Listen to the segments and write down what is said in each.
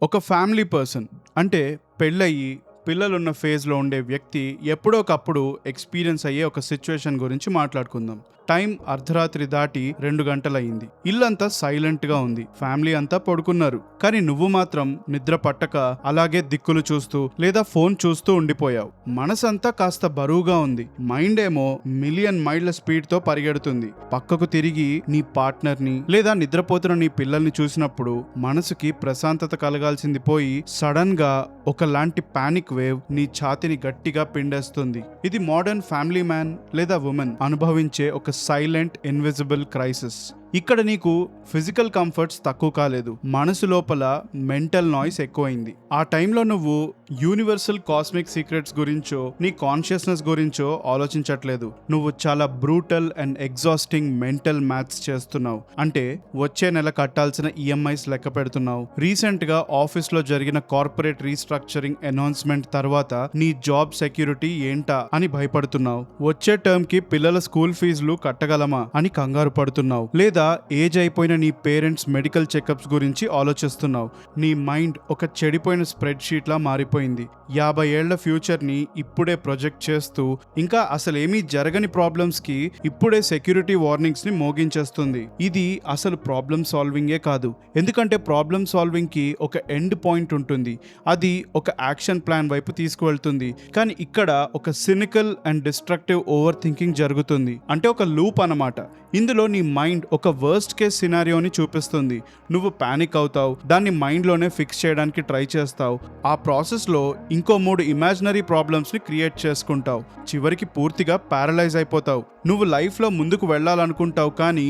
ఒక family person అంటే పెళ్ళయి పిల్లలున్న ఫేజ్లో ఉండే వ్యక్తి ఎప్పుడోకప్పుడు ఎక్స్పీరియన్స్ అయ్యే ఒక సిచ్యువేషన్ గురించి మాట్లాడుకుందాం. టైం అర్ధరాత్రి దాటి 2 గంటలయ్యింది. ఇల్లంతా సైలెంట్ గా ఉంది. ఫ్యామిలీ అంతా పడుకున్నారు. కానీ నువ్వు మాత్రం నిద్ర పట్టక అలాగే దిక్కులు చూస్తూ లేదా ఫోన్ చూస్తూ ఉండిపోయావు. మనసంతా కాస్త బరువుగా ఉంది. మైండ్ ఏమో మిలియన్ మైళ్ళ స్పీడ్ తో పరిగెడుతుంది. పక్కకు తిరిగి నీ పార్ట్నర్ ని లేదా నిద్రపోతున్న నీ పిల్లల్ని చూసినప్పుడు మనసుకి ప్రశాంతత కలగాల్సింది పోయి సడన్ గా ఒకలాంటి పానిక్ వేవ్ నీ ఛాతిని గట్టిగా పిండేస్తుంది. ఇది మోడర్న్ ఫ్యామిలీ మ్యాన్ లేదా ఉమెన్ అనుభవించే ఒక సైలెంట్ ఇన్విజిబుల్ క్రైసిస్. ఇక్కడ నీకు ఫిజికల్ కంఫర్ట్స్ తక్కువ కాలేదు, మనసు లోపల మెంటల్ నాయిస్ ఎక్కువైంది. ఆ టైంలో నువ్వు యూనివర్సల్ కాస్మిక్ సీక్రెట్స్ గురించో నీ కాన్షియస్నెస్ గురించో ఆలోచించట్లేదు. నువ్వు చాలా brutal and exhausting mental maths చేస్తున్నావు. అంటే వచ్చే నెల కట్టాల్సిన ఈఎంఐస్ లెక్క పెడుతున్నావు. రీసెంట్ గా ఆఫీస్ లో జరిగిన కార్పొరేట్ రీస్ట్రక్చరింగ్ అనౌన్స్మెంట్ తర్వాత నీ జాబ్ సెక్యూరిటీ ఏంటా అని భయపడుతున్నావు. వచ్చే టర్మ్ కి పిల్లల స్కూల్ ఫీజులు కట్టగలమా అని కంగారు పడుతున్నావు. లేదా ఏజ్ అయిపోయిన నీ పేరెంట్స్ మెడికల్ చెకప్స్ గురించి ఆలోచిస్తున్నావు. నీ మైండ్ ఒక చెడిపోయిన స్ప్రెడ్ షీట్ లా మారిపోయింది. 50 ఏళ్ల ఫ్యూచర్ ని ఇప్పుడే ప్రొజెక్ట్ చేస్తూ ఇంకా అసలేమీ జరగని ప్రాబ్లమ్స్ కి ఇప్పుడే సెక్యూరిటీ వార్నింగ్స్ ని మోగించేస్తుంది. ఇది అసలు ప్రాబ్లమ్ సాల్వింగే కాదు. ఎందుకంటే ప్రాబ్లమ్ సాల్వింగ్ కి ఒక ఎండ్ పాయింట్ ఉంటుంది. అది ఒక యాక్షన్ ప్లాన్ వైపు తీసుకువెళ్తుంది. కానీ ఇక్కడ ఒక cynical and destructive over thinking జరుగుతుంది. అంటే ఒక లూప్ అన్నమాట. ఇందులో నీ మైండ్ ఒక వర్స్ట్ కేస్ సినారియోని చూపిస్తుంది. నువ్వు పానిక్ అవుతావు, దాన్ని మైండ్లోనే ఫిక్స్ చేయడానికి ట్రై చేస్తావు. ఆ ప్రాసెస్లో ఇంకో 3 ఇమాజినరీ ప్రాబ్లమ్స్ని క్రియేట్ చేసుకుంటావు. చివరికి పూర్తిగా ప్యారలైజ్ అయిపోతావు. నువ్వు లైఫ్లో ముందుకు వెళ్ళాలనుకుంటావు, కానీ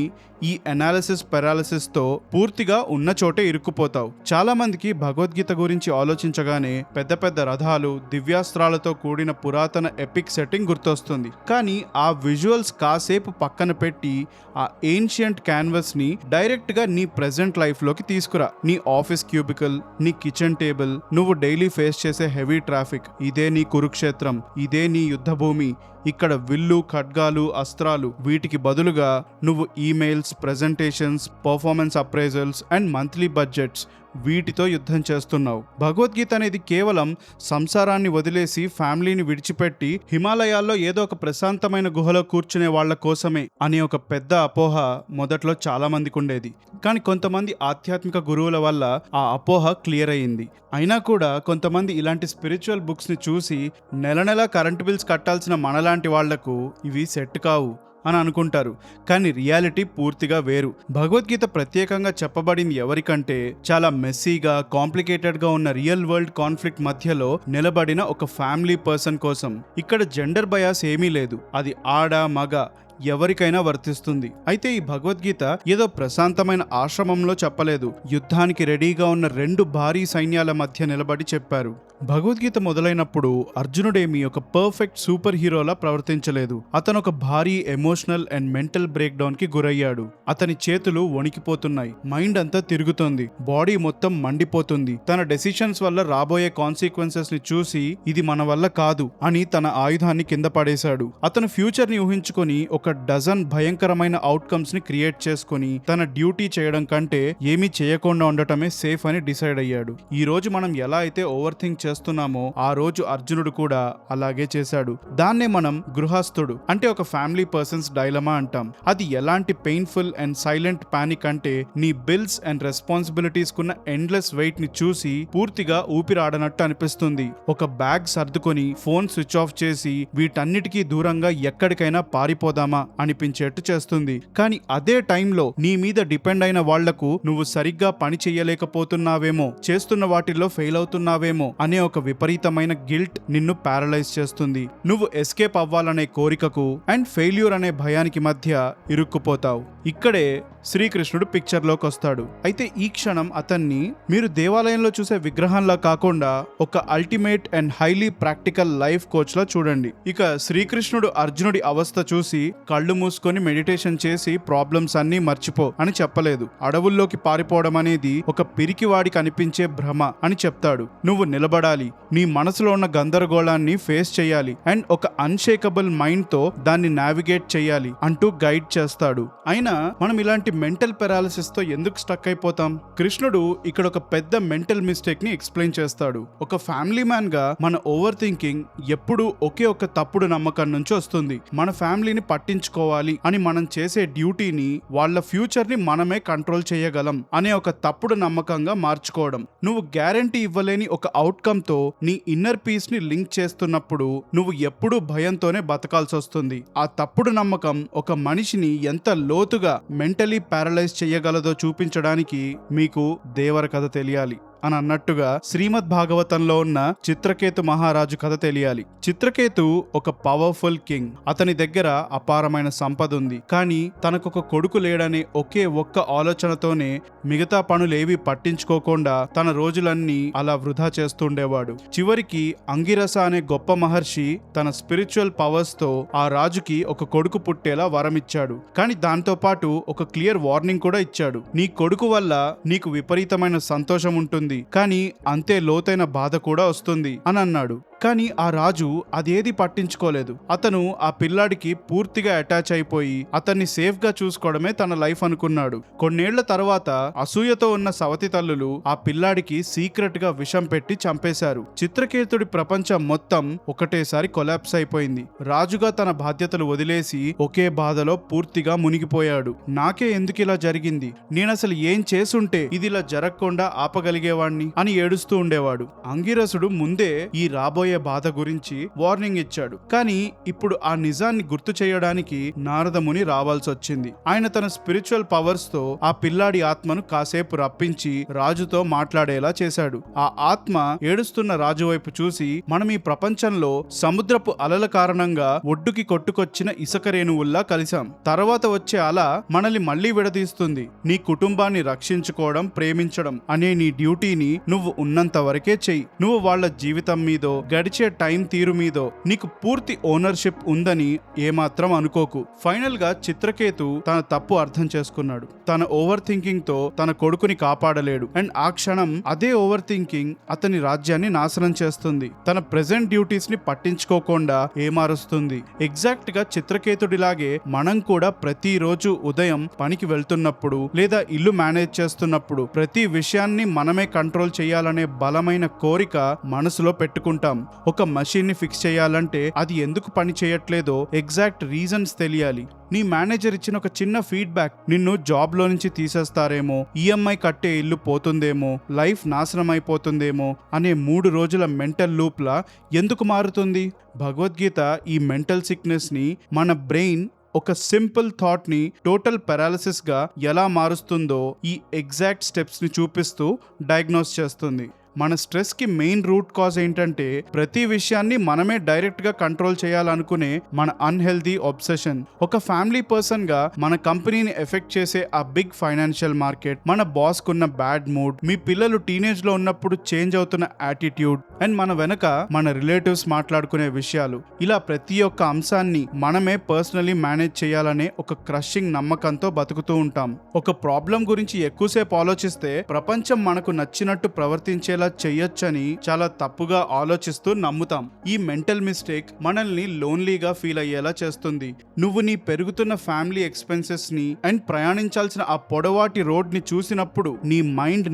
ఈ అనాలిసిస్ పెరాలిసిస్తో పూర్తిగా ఉన్న చోటే ఇరుక్కుపోతావు. చాలా మందికి భగవద్గీత గురించి ఆలోచించగానే పెద్ద పెద్ద రథాలు, దివ్యాస్త్రాలతో కూడిన పురాతన ఎపిక్ సెట్టింగ్ గుర్తొస్తుంది. కానీ ఆ విజువల్స్ కాసేపు పక్కన పెట్టి ఆ ఏన్షియంట్ క్యాన్వస్ ని డైరెక్ట్ గా నీ ప్రెజెంట్ లైఫ్ లోకి తీసుకురా. నీ ఆఫీస్ క్యూబికల్, నీ కిచెన్ టేబుల్, నువ్వు డైలీ ఫేస్ చేసే హెవీ ట్రాఫిక్, ఇదే నీ కురుక్షేత్రం, ఇదే నీ యుద్ధ భూమి. ఇక్కడ విల్లు, ఖడ్గాలు, అస్త్రాలు, వీటికి బదులుగా నువ్వు emails, presentations, performance appraisals and monthly budgets, వీటితో యుద్ధం చేస్తున్నావు. భగవద్గీత అనేది కేవలం సంసారాన్ని వదిలేసి ఫ్యామిలీని విడిచిపెట్టి హిమాలయాల్లో ఏదో ఒక ప్రశాంతమైన గుహలో కూర్చునే వాళ్ల కోసమే అనే ఒక పెద్ద అపోహ మొదట్లో చాలా మందికి ఉండేది. కానీ కొంతమంది ఆధ్యాత్మిక గురువుల వల్ల ఆ అపోహ క్లియర్ అయ్యింది. అయినా కూడా కొంతమంది ఇలాంటి స్పిరిచువల్ బుక్స్ ని చూసి నెల నెల కరెంట్ బిల్స్ కట్టాల్సిన మనలాంటి వాళ్లకు ఇవి సెట్ కావు అని అనుకుంటారు. కానీ రియాలిటీ పూర్తిగా వేరు. భగవద్గీత ప్రత్యేకంగా చెప్పబడింది ఎవరికంటే చాలా మెస్సీగా, కాంప్లికేటెడ్గా ఉన్న రియల్ వరల్డ్ కాన్ఫ్లిక్ట్ మధ్యలో నిలబడిన ఒక ఫ్యామిలీ పర్సన్ కోసం. ఇక్కడ జెండర్ బయాస్ ఏమీ లేదు. అది ఆడ, మగ ఎవరికైనా వర్తిస్తుంది. అయితే ఈ భగవద్గీత ఏదో ప్రశాంతమైన ఆశ్రమంలో చెప్పలేదు. యుద్ధానికి రెడీగా ఉన్న 2 భారీ సైన్యాల మధ్య నిలబడి చెప్పారు. భగవద్గీత మొదలైనప్పుడు అర్జునుడేమి ఒక పర్ఫెక్ట్ సూపర్ హీరోలా ప్రవర్తించలేదు. అతను ఒక భారీ emotional and mental break down కి గురయ్యాడు. అతని చేతులు వణికిపోతున్నాయి, మైండ్ అంతా తిరుగుతోంది, బాడీ మొత్తం మండిపోతుంది. తన డెసిషన్స్ వల్ల రాబోయే కాన్సిక్వెన్సెస్ ని చూసి ఇది మన వల్ల కాదు అని తన ఆయుధాన్ని కింద పడేశాడు. అతను ఫ్యూచర్ ని ఊహించుకొని ఒక డజన్ భయంకరమైన అవుట్కమ్స్ ని క్రియేట్ చేసుకుని తన డ్యూటీ చేయడం కంటే ఏమీ చేయకుండా ఉండటమే సేఫ్ అని డిసైడ్ అయ్యాడు. ఈ రోజు మనం ఎలా అయితే ఓవర్ థింక్ చేస్తున్నామో ఆ రోజు అర్జునుడు కూడా అలాగే చేశాడు. దాన్నే మనం గృహస్థుడు అంటే ఒక ఫ్యామిలీ పర్సన్స్ డైలమా అంటాం. అది ఎలాంటి పెయిన్ఫుల్ అండ్ సైలెంట్ పానిక్ అంటే నీ బిల్స్ అండ్ రెస్పాన్సిబిలిటీస్ కున్న ఎండ్లెస్ వెయిట్ ని చూసి పూర్తిగా ఊపిరాడనట్టు అనిపిస్తుంది. ఒక బ్యాగ్ సర్దుకొని ఫోన్ స్విచ్ ఆఫ్ చేసి వీటన్నిటికీ దూరంగా ఎక్కడికైనా పారిపోదామా అనిపించేట్టు చేస్తుంది. కానీ అదే టైంలో నీ మీద డిపెండ్ అయిన వాళ్లకు నువ్వు సరిగ్గా పని చెయ్యలేకపోతున్నావేమో, చేస్తున్న వాటిల్లో ఫెయిల్ అవుతున్నావేమో అనే ఒక విపరీతమైన గిల్ట్ నిన్ను ప్యారలైజ్ చేస్తుంది. నువ్వు ఎస్కేప్ అవ్వాలనే కోరికకు అండ్ ఫెయిల్యూర్ అనే భయానికి మధ్య ఇరుక్కుపోతావు. ఇక్కడే శ్రీకృష్ణుడు పిక్చర్ లోకి వస్తాడు. అయితే ఈ క్షణం అతన్ని మీరు దేవాలయంలో చూసే విగ్రహంలా కాకుండా ఒక ultimate and highly practical life coach లా చూడండి. ఇక శ్రీకృష్ణుడు అర్జునుడి అవస్థ చూసి కళ్ళు మూసుకొని మెడిటేషన్ చేసి ప్రాబ్లమ్స్ అన్నీ మర్చిపో అని చెప్పలేదు. అడవుల్లోకి పారిపోవడం అనేది ఒక పిరికివాడికి అనిపించే భ్రమ అని చెప్తాడు. నువ్వు నిలబడాలి, నీ మనసులో ఉన్న గందరగోళాన్ని ఫేస్ చేయాలి అండ్ ఒక అన్షేకబుల్ మైండ్ తో దాన్ని నావిగేట్ చేయాలి అంటూ గైడ్ చేస్తాడు. అయినా మనం ఇలాంటి మెంటల్ పెరాలిసిస్ తో ఎందుకు స్టక్ అయిపోతాం? కృష్ణుడు ఇక్కడ ఒక పెద్ద మెంటల్ మిస్టేక్ ని ఎక్స్ప్లెయిన్ చేస్తాడు. ఒక ఫ్యామిలీ మ్యాన్ గా మన ఓవర్ థింకింగ్ ఎప్పుడూ ఒకే ఒక తప్పుడు నమ్మకం నుంచి వస్తుంది. మన ఫ్యామిలీని పట్టించుకోవాలి అని మనం చేసే డ్యూటీని, వాళ్ళ ఫ్యూచర్ ని మనమే కంట్రోల్ చేయగలం అనే ఒక తప్పుడు నమ్మకంగా మార్చుకోవడం. నువ్వు గ్యారంటీ ఇవ్వలేని ఒక అవుట్కమ్ తో నీ ఇన్నర్ పీస్ ని లింక్ చేస్తున్నప్పుడు నువ్వు ఎప్పుడూ భయంతోనే బతకాల్సి వస్తుంది. ఆ తప్పుడు నమ్మకం ఒక మనిషిని ఎంత లోతుగా మెంటలీ ప్యారలైజ్ చేయగలదో చూపించడానికి మీకు దేవర కథ తెలియాలి అని అన్నట్టుగా శ్రీమద్ భాగవతంలో ఉన్న చిత్రకేతు మహారాజు కథ తెలియాలి. చిత్రకేతు ఒక పవర్ఫుల్ కింగ్. అతని దగ్గర అపారమైన సంపద ఉంది. కానీ తనకొక కొడుకు లేడనే ఒకే ఒక్క ఆలోచనతోనే మిగతా పనులేవి పట్టించుకోకుండా తన రోజులన్నీ అలా వృధా చేస్తుండేవాడు. చివరికి అంగిరస అనే గొప్ప మహర్షి తన స్పిరిచువల్ పవర్స్ తో ఆ రాజుకి ఒక కొడుకు పుట్టేలా వరమిచ్చాడు. కానీ దాంతో పాటు ఒక క్లియర్ వార్నింగ్ కూడా ఇచ్చాడు. నీ కొడుకు వల్ల నీకు విపరీతమైన సంతోషం ఉంటుంది, కానీ అంతే లోతైన బాధ కూడా వస్తుంది అని అన్నాడు. కానీ ఆ రాజు అదేది పట్టించుకోలేదు. అతను ఆ పిల్లాడికి పూర్తిగా అటాచ్ అయిపోయి అతన్ని సేఫ్ గా చూసుకోవడమే తన లైఫ్ అనుకున్నాడు. కొన్నేళ్ల తర్వాత అసూయతో ఉన్న సవతి తల్లులు ఆ పిల్లాడికి సీక్రెట్ గా విషం పెట్టి చంపేశారు. చిత్రకేతుడి ప్రపంచం మొత్తం ఒకటేసారి కొలాప్స్ అయిపోయింది. రాజుగా తన బాధ్యతలు వదిలేసి ఒకే బాధలో పూర్తిగా మునిగిపోయాడు. నాకే ఎందుకు ఇలా జరిగింది, నేనసలు ఏం చేసుంటే ఇది ఇలా జరగకుండా ఆపగలిగేవాణ్ణి అని ఏడుస్తూ ఉండేవాడు. అంగిరసుడు ముందే ఈ రాబోయే బాధ గురించి వార్నింగ్ ఇచ్చాడు. కానీ ఇప్పుడు ఆ నిజాన్ని గుర్తు చేయడానికి నారదముని రావాల్సి వచ్చింది. ఆయన తన స్పిరిచువల్ పవర్స్ తో ఆ పిల్లాడి ఆత్మను కాసేపు రప్పించి రాజుతో మాట్లాడేలా చేశాడు. ఆ ఆత్మ ఏడుస్తున్న రాజు వైపు చూసి, మనం ఈ ప్రపంచంలో సముద్రపు అలల కారణంగా ఒడ్డుకి కొట్టుకొచ్చిన ఇసుక రేణువుల్లా కలిశాం. తర్వాత వచ్చే అల మనల్ని మళ్లీ విడదీస్తుంది. నీ కుటుంబాన్ని రక్షించుకోవడం, ప్రేమించడం అనే నీ డ్యూటీని నువ్వు ఉన్నంత వరకే చెయ్యి. నువ్వు వాళ్ళ జీవితం మీదో గడిచే టైం తీరు మీదో నీకు పూర్తి ఓనర్షిప్ ఉందని ఏమాత్రం అనుకోకు. ఫైనల్ గా చిత్రకేతు తన తప్పు అర్థం చేసుకున్నాడు. తన ఓవర్ థింకింగ్ తో తన కొడుకుని కాపాడలేడు. అండ్ ఆ క్షణం అదే ఓవర్ థింకింగ్ అతని రాజ్యాన్ని నాశనం చేస్తుంది. తన ప్రెజెంట్ డ్యూటీస్ ని పట్టించుకోకుండా ఏమారుస్తుంది. ఎగ్జాక్ట్ గా చిత్రకేతుడిలాగే మనం కూడా ప్రతిరోజు ఉదయం పనికి వెళ్తున్నప్పుడు లేదా ఇల్లు మేనేజ్ చేస్తున్నప్పుడు ప్రతి విషయాన్ని మనమే కంట్రోల్ చేయాలనే బలమైన కోరిక మనసులో పెట్టుకుంటాం. ఒక మషిన్ ని ఫిక్స్ చేయాలంటే అది ఎందుకు పని చేయట్లేదో ఎగ్జాక్ట్ రీజన్స్ తెలియాలి. నీ మేనేజర్ ఇచ్చిన ఒక చిన్న ఫీడ్బ్యాక్ నిన్ను జాబ్ లో నుంచి తీసేస్తారేమో, ఈఎంఐ కట్టే ఇల్లు పోతుందేమో, లైఫ్ నాశనం అయిపోతుందేమో అనే 3 రోజుల మెంటల్ లూప్ లా ఎందుకు మారుతుంది? భగవద్గీత ఈ మెంటల్ సిక్నెస్ ని మన బ్రెయిన్ ఒక సింపుల్ థాట్ ని టోటల్ పారాలిసిస్ గా ఎలా మారుస్తుందో ఈ ఎగ్జాక్ట్ స్టెప్స్ ని చూపిస్తూ డయాగ్నోస్ చేస్తుంది. మన స్ట్రెస్ కి మెయిన్ రూట్ కాజ్ ఏంటంటే ప్రతి విషయాన్ని మనమే డైరెక్ట్ గా కంట్రోల్ చేయాలనుకునే మన అన్హెల్దీ ఒబ్సెషన్. ఒక ఫ్యామిలీ పర్సన్ గా మన కంపెనీని ఎఫెక్ట్ చేసే ఆ బిగ్ ఫైనాన్షియల్ మార్కెట్, మన బాస్ కున్న బ్యాడ్ మూడ్, మీ పిల్లలు టీనేజ్ లో ఉన్నప్పుడు చేంజ్ అవుతున్న యాటిట్యూడ్ అండ్ మన వెనక మన రిలేటివ్స్ మాట్లాడుకునే విషయాలు, ఇలా ప్రతి ఒక్క అంశాన్ని మనమే పర్సనలీ మేనేజ్ చేయాలనే ఒక క్రషింగ్ నమ్మకంతో బతుకుతూ ఉంటాం. ఒక ప్రాబ్లం గురించి ఎక్కువసేపు ఆలోచిస్తే ప్రపంచం మనకు నచ్చినట్టు ప్రవర్తించే చెయ్యొచ్చని చాలా తప్పుగా ఆలోచిస్తూ నమ్ముతాం. ఈ మెంటల్ మిస్టేక్ మనల్ని లోన్లీగా ఫీల్ అయ్యేలా చేస్తుంది. నువ్వు నీ పెరుగుతున్న ఫ్యామిలీ ఎక్స్పెన్సెస్ ని అండ్ ప్రయాణించాల్సిన ఆ పొడవాటి రోడ్ ని చూసినప్పుడు నీ మైండ్